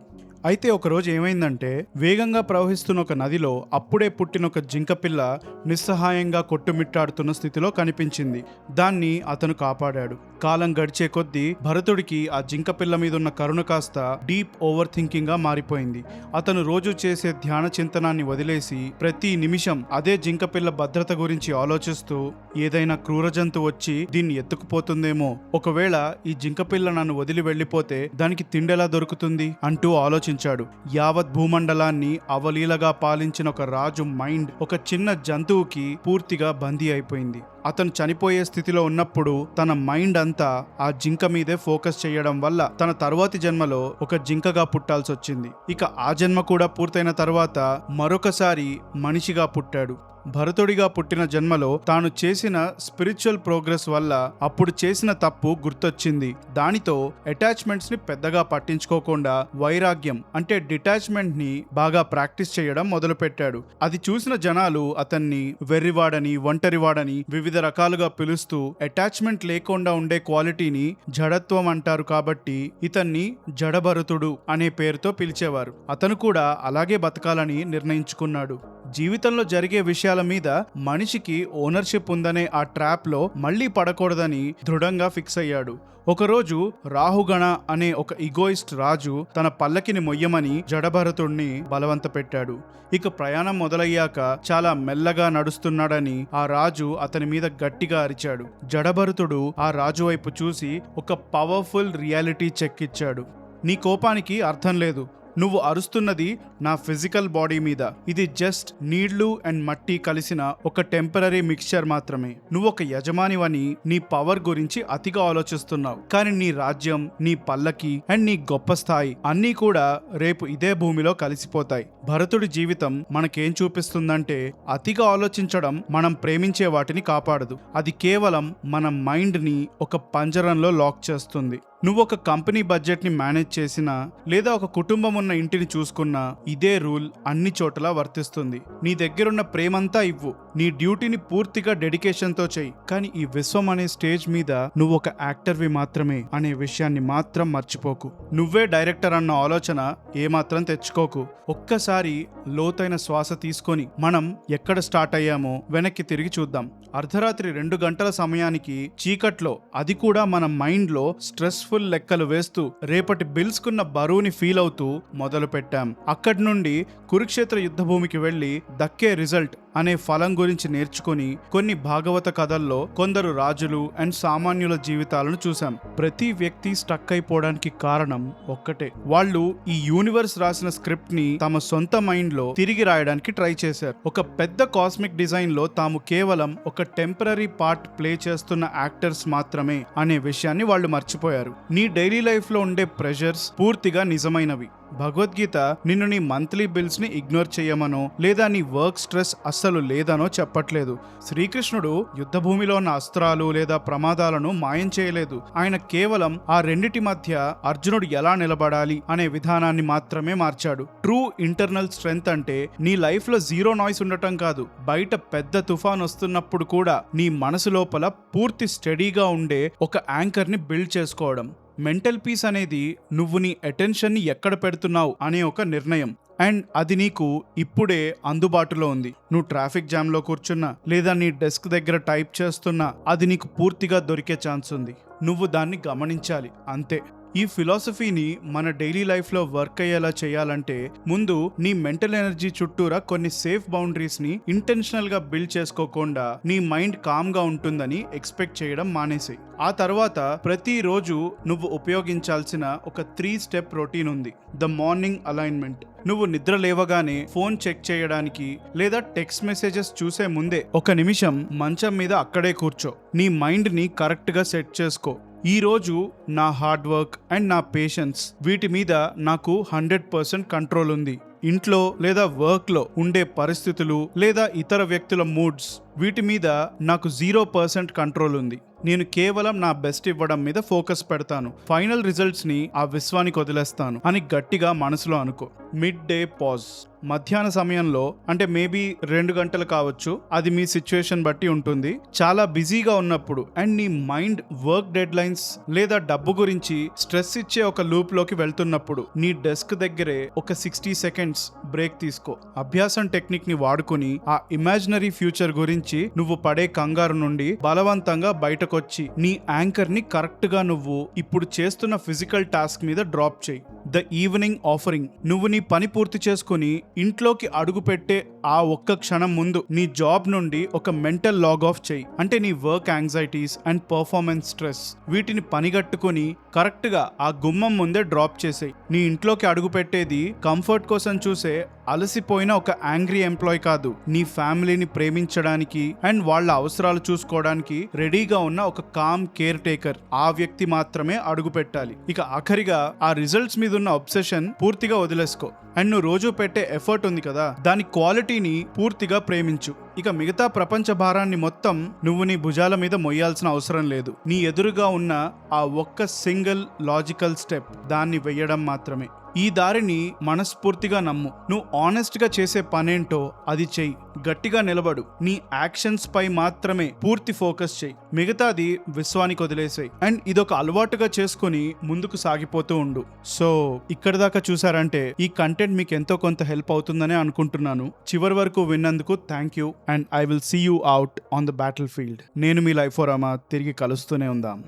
అయితే ఒకరోజు ఏమైందంటే, వేగంగా ప్రవహిస్తున్న ఒక నదిలో అప్పుడే పుట్టిన ఒక జింకపిల్ల నిస్సహాయంగా కొట్టుమిట్టాడుతున్న స్థితిలో కనిపించింది. దాన్ని అతను కాపాడాడు. కాలం గడిచే కొద్దీ భరతుడికి ఆ జింకపిల్ల మీద ఉన్న కరుణ కాస్త డీప్ ఓవర్ థింకింగ్ గా మారిపోయింది. అతను రోజు చేసే ధ్యాన చింతనాన్ని వదిలేసి ప్రతి నిమిషం అదే జింకపిల్ల భద్రత గురించి ఆలోచిస్తూ, ఏదైనా క్రూర జంతువు వచ్చి దీన్ని ఎత్తుకుపోతుందేమో, ఒకవేళ ఈ జింకపిల్ల నన్ను వదిలి వెళ్లిపోతే దానికి తిండెలా దొరుకుతుంది అంటూ ఆలోచించాడు. యావత్ భూమండలాన్ని అవలీలగా పాలించిన ఒక రాజు మైండ్ ఒక చిన్న జంతువుకి పూర్తిగా బందీ అయిపోయింది. అతను చనిపోయే స్థితిలో ఉన్నప్పుడు తన మైండ్ అంతా ఆ జింక మీదే ఫోకస్ చేయడం వల్ల తన తరువాతి జన్మలో ఒక జింకగా పుట్టాల్సి వచ్చింది. ఇక ఆ జన్మ కూడా పూర్తయిన తర్వాత మరొకసారి మనిషిగా పుట్టాడు. భరతుడిగా పుట్టిన జన్మలో తాను చేసిన స్పిరిచువల్ ప్రోగ్రెస్ వల్ల అప్పుడు చేసిన తప్పు గుర్తొచ్చింది. దానితో అటాచ్మెంట్స్ ని పెద్దగా పట్టించుకోకుండా వైరాగ్యం అంటే డిటాచ్మెంట్ ని బాగా ప్రాక్టీస్ చేయడం మొదలుపెట్టాడు. అది చూసిన జనాలు అతన్ని వెర్రివాడని, ఒంటరివాడని వివిధ రకాలుగా పిలుస్తూ అటాచ్మెంట్ లేకుండా ఉండే క్వాలిటీని జడత్వం అంటారు కాబట్టి ఇతన్ని జడభరతుడు అనే పేరుతో పిలిచేవారు. అతను కూడా అలాగే బతకాలని నిర్ణయించుకున్నాడు. జీవితంలో జరిగే విషయాల మీద మనిషికి ఓనర్షిప్ ఉందనే ఆ ట్రాప్ లో మళ్లీ పడకూడదని దృఢంగా ఫిక్స్ అయ్యాడు. ఒకరోజు రాహుగణ అనే ఒక ఇగోయిస్ట్ రాజు తన పల్లకిని మొయ్యమని జడభరతుడిని బలవంత పెట్టాడు. ఇక ప్రయాణం మొదలయ్యాక చాలా మెల్లగా నడుస్తున్నాడని ఆ రాజు అతని మీద గట్టిగా అరిచాడు. జడభరతుడు ఆ రాజు వైపు చూసి ఒక పవర్ఫుల్ రియాలిటీ చెక్ ఇచ్చాడు. నీ కోపానికి అర్థం లేదు. నువ్వు అరుస్తున్నది నా ఫిజికల్ బాడీ మీద. ఇది జస్ట్ నీళ్లు అండ్ మట్టి కలిసిన ఒక టెంపరరీ మిక్స్చర్ మాత్రమే. నువ్వు ఒక యజమానివని నీ పవర్ గురించి అతిగా ఆలోచిస్తున్నావు. కానీ నీ రాజ్యం, నీ పల్లకి అండ్ నీ గొప్ప స్థాయి అన్నీ కూడా రేపు ఇదే భూమిలో కలిసిపోతాయి. భరతుడి జీవితం మనకేం చూపిస్తుందంటే, అతిగా ఆలోచించడం మనం ప్రేమించే వాటిని కాపాడదు. అది కేవలం మన మైండ్ ని ఒక పంజరంలో లాక్ చేస్తుంది. నువ్వు ఒక కంపెనీ బడ్జెట్ ని మేనేజ్ చేసినా లేదా ఒక కుటుంబం ఉన్న ఇంటిని చూసుకున్నా ఇదే రూల్ అన్ని చోట్ల వర్తిస్తుంది. నీ దగ్గరున్న ప్రేమంతా ఇవ్వు, నీ డ్యూటీని పూర్తిగా డెడికేషన్ తో చెయ్యి. కానీ ఈ విశ్వం అనే స్టేజ్ మీద నువ్వు ఒక యాక్టర్వి మాత్రమే అనే విషయాన్ని మాత్రం మర్చిపోకు. నువ్వే డైరెక్టర్ అన్న ఆలోచన ఏమాత్రం తెచ్చుకోకు. ఒక్కసారి లోతైన శ్వాస తీసుకొని మనం ఎక్కడ స్టార్ట్ అయ్యామో వెనక్కి తిరిగి చూద్దాం. అర్ధరాత్రి 2 గంటల సమయానికి చీకట్లో, అది కూడా మన మైండ్ లో స్ట్రెస్ఫుల్ లెక్కలు వేస్తూ రేపటి బిల్స్ కున్న బరువుని ఫీల్ అవుతూ మొదలు పెట్టాం. అక్కడి నుండి కురుక్షేత్ర యుద్ధభూమికి వెళ్లి దక్కే రిజల్ట్ అనే ఫలం గురించి నేర్చుకుని కొన్ని భాగవత కథల్లో కొందరు రాజులు అండ్ సామాన్యుల జీవితాలను చూసాం. ప్రతి వ్యక్తి స్టక్ అయిపోవడానికి కారణం ఒక్కటే. వాళ్ళు ఈ యూనివర్స్ రాసిన స్క్రిప్ట్ ని తమ సొంత మైండ్ లో తిరిగి రాయడానికి ట్రై చేశారు. ఒక పెద్ద కాస్మిక్ డిజైన్ లో తాము కేవలం ఒక టెంపరరీ పార్ట్ ప్లే చేస్తున్న యాక్టర్స్ మాత్రమే అనే విషయాన్ని వాళ్ళు మర్చిపోయారు. నీ డైలీ లైఫ్ లో ఉండే ప్రెషర్స్ పూర్తిగా నిజమైనవి. భగవద్గీత నిన్ను నీ మంత్లీ బిల్స్ ని ఇగ్నోర్ చేయమనో లేదా నీ వర్క్ స్ట్రెస్ అస్సలు లేదనో చెప్పట్లేదు. శ్రీకృష్ణుడు యుద్ధభూమిలో ఉన్న అస్త్రాలు లేదా ప్రమాదాలను మాయం చేయలేదు. ఆయన కేవలం ఆ రెండిటి మధ్య అర్జునుడు ఎలా నిలబడాలి అనే విధానాన్ని మాత్రమే మార్చాడు. ట్రూ ఇంటర్నల్ స్ట్రెంగ్త్ అంటే నీ లైఫ్ లో జీరో నాయిస్ ఉండటం కాదు, బయట పెద్ద తుఫాన్ వస్తున్నప్పుడు కూడా నీ మనసు లోపల పూర్తి స్టడీగా ఉండే ఒక యాంకర్ ని బిల్డ్ చేసుకోవడం. మెంటల్ పీస్ అనేది నువ్వు నీ అటెన్షన్ ని ఎక్కడ పెడుతున్నావు అనే ఒక నిర్ణయం. అండ్ అది నీకు ఇప్పుడే అందుబాటులో ఉంది. నువ్వు ట్రాఫిక్ జామ్ లో కూర్చున్నా లేదా నీ డెస్క్ దగ్గర టైప్ చేస్తున్నా అది నీకు పూర్తిగా దొరికే ఛాన్స్ ఉంది. నువ్వు దాన్ని గమనించాలి, అంతే. ఈ ఫిలాసఫీని మన డైలీ లైఫ్లో వర్క్ అయ్యేలా చేయాలంటే ముందు నీ మెంటల్ ఎనర్జీ చుట్టూరా కొన్ని సేఫ్ బౌండరీస్ని ఇంటెన్షనల్గా బిల్డ్ చేసుకోకుండా నీ మైండ్ కామ్గా ఉంటుందని ఎక్స్పెక్ట్ చేయడం మానేసేయి. ఆ తర్వాత ప్రతిరోజు నువ్వు ఉపయోగించాల్సిన ఒక 3 స్టెప్ రొటీన్ ఉంది. The morning alignment. నువ్వు నిద్ర లేవగానే ఫోన్ చెక్ చేయడానికి లేదా టెక్స్ట్ మెసేజెస్ చూసే ముందే 1 నిమిషం మంచం మీద అక్కడే కూర్చో. నీ మైండ్ని కరెక్ట్గా సెట్ చేసుకో. ఈ రోజు నా హార్డ్ వర్క్ అండ్ నా పేషెన్స్ వీటి మీద నాకు 100% కంట్రోల్ ఉంది. ఇంట్లో లేదా వర్క్లో ఉండే పరిస్థితులు లేదా ఇతర వ్యక్తుల మూడ్స్ వీటి మీద నాకు 0% కంట్రోల్ ఉంది. నేను కేవలం నా బెస్ట్ ఇవ్వడం మీద ఫోకస్ పెడతాను. ఫైనల్ రిజల్ట్స్ని ఆ విశ్వానికి వదిలేస్తాను అని గట్టిగా మనసులో అనుకో. Mid day pause. మధ్యాహ్న సమయంలో, అంటే మేబీ 2 గంటలు కావచ్చు, అది మీ సిచ్యువేషన్ బట్టి ఉంటుంది. చాలా బిజీగా ఉన్నప్పుడు అండ్ నీ మైండ్ వర్క్ డెడ్ లైన్స్ లేదా డబ్బు గురించి స్ట్రెస్ ఇచ్చే ఒక లూప్ లోకి వెళ్తున్నప్పుడు నీ డెస్క్ దగ్గరే ఒక 60 సెకండ్స్ బ్రేక్ తీసుకో. అభ్యాసం టెక్నిక్ ని వాడుకుని ఆ ఇమాజినరీ ఫ్యూచర్ గురించి నువ్వు పడే కంగారు నుండి బలవంతంగా బయటకొచ్చి నీ యాంకర్ ని కరెక్ట్ గా నువ్వు ఇప్పుడు చేస్తున్న ఫిజికల్ టాస్క్ మీద డ్రాప్ చేయి. The evening offering. నువ్వు నీ పని పూర్తి చేసుకుని ఇంట్లోకి అడుగు పెట్టే ఆ ఒక్క క్షణం ముందు నీ జాబ్ నుండి ఒక మెంటల్ లాగ్ ఆఫ్ చేయి. అంటే నీ work anxieties and performance stress వీటిని పనిగట్టుకుని కరెక్ట్ గా ఆ గుమ్మం ముందే డ్రాప్ చేసేయి. నీ ఇంట్లోకి అడుగు పెట్టేది కంఫర్ట్ కోసం చూసే అలసిపోయిన ఒక యాంగ్రీ ఎంప్లాయ్ కాదు, నీ ఫ్యామిలీని ప్రేమించడానికి అండ్ వాళ్ళ అవసరాలు చూసుకోవడానికి రెడీగా ఉన్న ఒక కామ్ కేర్ టేకర్. ఆ వ్యక్తి మాత్రమే అడుగు పెట్టాలి. ఇక ఆఖరిగా ఆ రిజల్ట్స్ మీద ఉన్న అబ్సెషన్ పూర్తిగా వదిలేసుకో. అండ్ నువ్వు రోజు పెట్టే ఎఫర్ట్ ఉంది కదా, దాని క్వాలిటీని పూర్తిగా ప్రేమించు. ఇక మిగతా ప్రపంచ భారాన్ని మొత్తం నువ్వు నీ భుజాల మీద మొయ్యాల్సిన అవసరం లేదు. నీ ఎదురుగా ఉన్న ఆ ఒక్క సింగిల్ లాజికల్ స్టెప్ దాన్ని వెయ్యడం మాత్రమే. ఈ దారిని మనస్ఫూర్తిగా నమ్ము. నువ్వు ఆనెస్ట్ గా చేసే పనేంటో అది చెయ్యి. గట్టిగా నిలబడు. నీ యాక్షన్స్ పై మాత్రమే పూర్తి ఫోకస్ చెయ్యి. మిగతాది విశ్వానికి వదిలేసాయి. అండ్ ఇదొక అలవాటుగా చేసుకుని ముందుకు సాగిపోతూ ఉండు. సో ఇక్కడి దాకా చూసారంటే ఈ కంటెంట్ మీకు ఎంతో కొంత హెల్ప్ అవుతుందనే అనుకుంటున్నాను. చివరి వరకు విన్నందుకు thank you and I will see you out on the battlefield. నేను మీ లైఫోరామా. తిరిగి కలుస్తూనే ఉందాం.